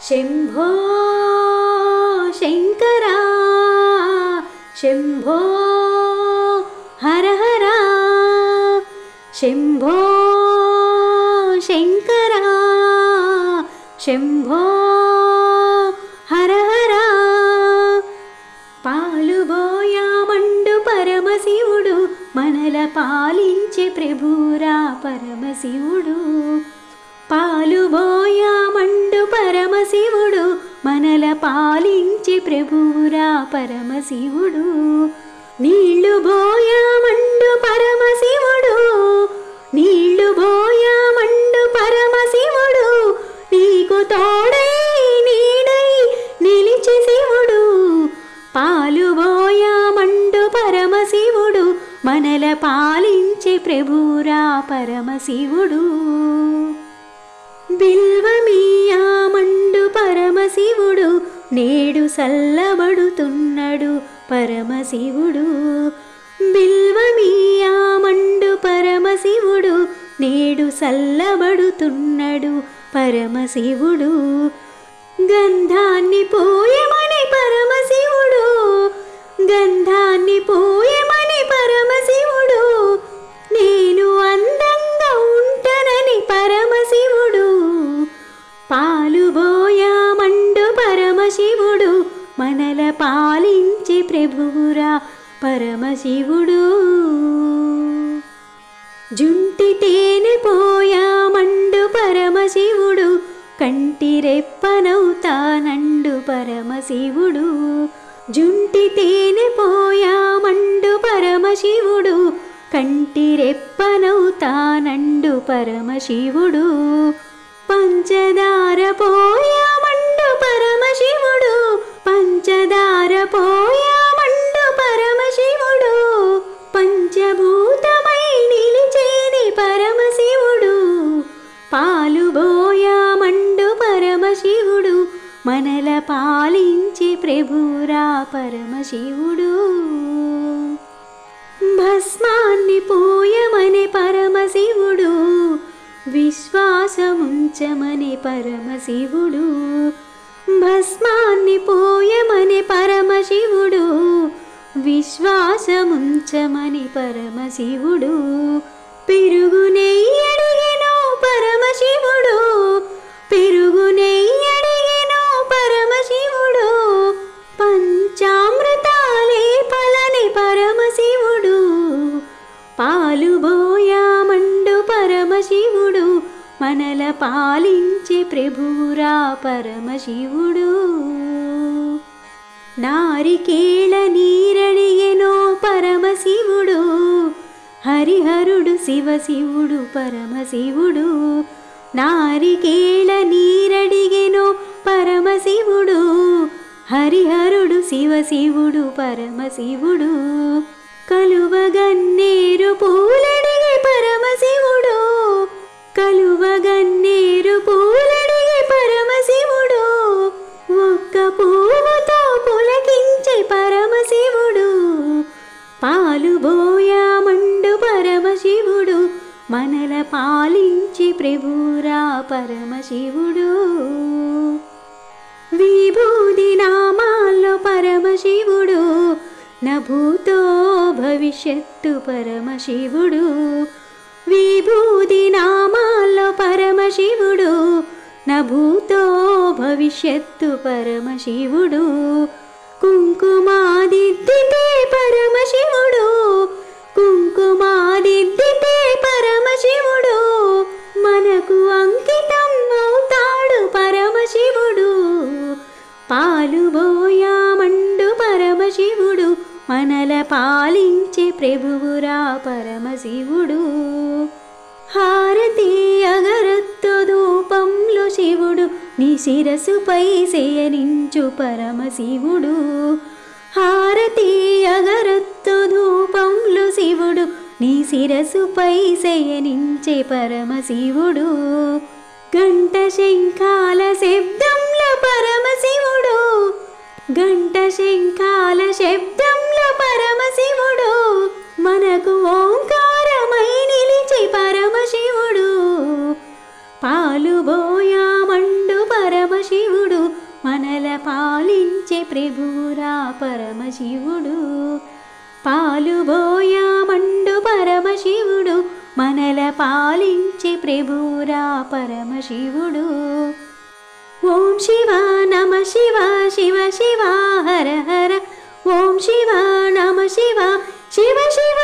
शंभो शंकरा शंभो हर हर शंभो शंकरा शंभो हर हर पालुबोया मंडु परमशिवुडु मनल पालिंचे प्रभुरा परमशिवुडु पालुबोया मंडु परमशिवुडु मनल पालिंचे प्रभुरा परमशिवुडु नीळ्ळु बोया मंडु परमशिवुडु नीळ्ळु बोया मंडु परमशिवुडु नीकु तोडै नीडै निलिचे शिवुडु पालुबोया मंडु परमशिवुडु मनल पालिंचे प्रभुरा परमशिवुडु बिल्वमीया मंडु परमशिवुडु नेडु सल्लबडुतुन्नडु परमशिवुडु बिल्वमीया मंडु परमशिवुडु नेडु सल्लबडुतुन्नडु परमशिवुडु गंधान्नि पोयमनि परमशिवुडु गंधान्नि पोयमनि परमशिवुडु नेनु अंदंगा उंटननि परमशिवुडु पालुबोया मंडु परमशिवुडु मनल पालिंचे प्रभुरा परमशिवुडु जुंटि तेने पोया मंडु परमशिवुडु कंटि रेप्पनौतानंडु परमशिवुडु जुंटि तेने पोया मंडु परमशिवुडु कंटि रेप्पनौतानंडु परमशिवुडु पंचदार पोया मंडु परमशिवुडु पंचदार पोया मंडु परमशिवुडु पंचभूतमै निलिचेनि परमशिवुडु पालुबोया मंडु परमशिवुडु मनल पालिंचे प्रभुरा परमशिवुडु भस्मान्नि पोयमने परमशिवुडु विश्वासमुंचमने परमशिवुडु भस्मान्नि पोयमने परमशिवुडु विश्वासमुंचमने परमशिवुडु पेरुगुनेयडिगेनो परमशिवुडु पेरुगुनेयडिगेनो परमशिवुडु पंचामृताले फलने परमशिवुडु पालुबोया मंडु परमशिवुडु मनल पालिंचे प्रभुरा परमशिवुडु नारिकेळ नीरडिगेनो परमशिवुडु हरिहरुडु शिवशिवुडु परमशिवुडु नारिकेळ नीरडिगेनो परमशिवुडु हरिहरुडु शिवशिवुडु परमशिवुडु कलुवगन्नेरु पूलडिगे परमशिवुडु कलुवगन्नेरु पूलडिगे परमशिवुडु ఒక్క పువ్వుతో పులకించే పరమశివుడు పాలుబోయా మండు పరమశివుడు మనల పాలించి ప్రభురా పరమశివుడు విభూది నామాల్లో పరమశివుడు నభూతో భవిష్యత్తు పరమశివుడు విభూది నామాల్లో పరమశివుడు నభూతో భవిష్యత్తు పరమశివుడు కుంకుమాదిద్దితే పరమశివుడు కుంకుమాదిద్దితే పరమశివుడు మనకు అంకితం అవుతాడు పరమశివుడు పాలుబోయా మండు పరమశివుడు మనల పాలించే ప్రభువురా పరమశివుడు హారతి అగరత్తు ధూపంలో శివుడు నీ శిరసుపై శయనించు పరమశివుడు హారతి అగరత్తు ధూపంలో శివుడు నీ శిరసుపై శయనించే పరమశివుడు గంట శంఖాల శబ్దంలో పరమశివుడు గంట శంఖాల శబ్దంలో పరమశివుడు మనకు ఓంకారమై నిలిచే పరమశివుడు పాలుబోయా మండు పరమశివుడు ప్రభువురా పరమశివుడు. పాలుబోయామండు పరమశివుడు మనల పాలించే ప్రభువురా పరమశివుడు. ఓం శివ నమ శివ శివ శివ హర హర. ఓం శివ నమ శివ శివ శివ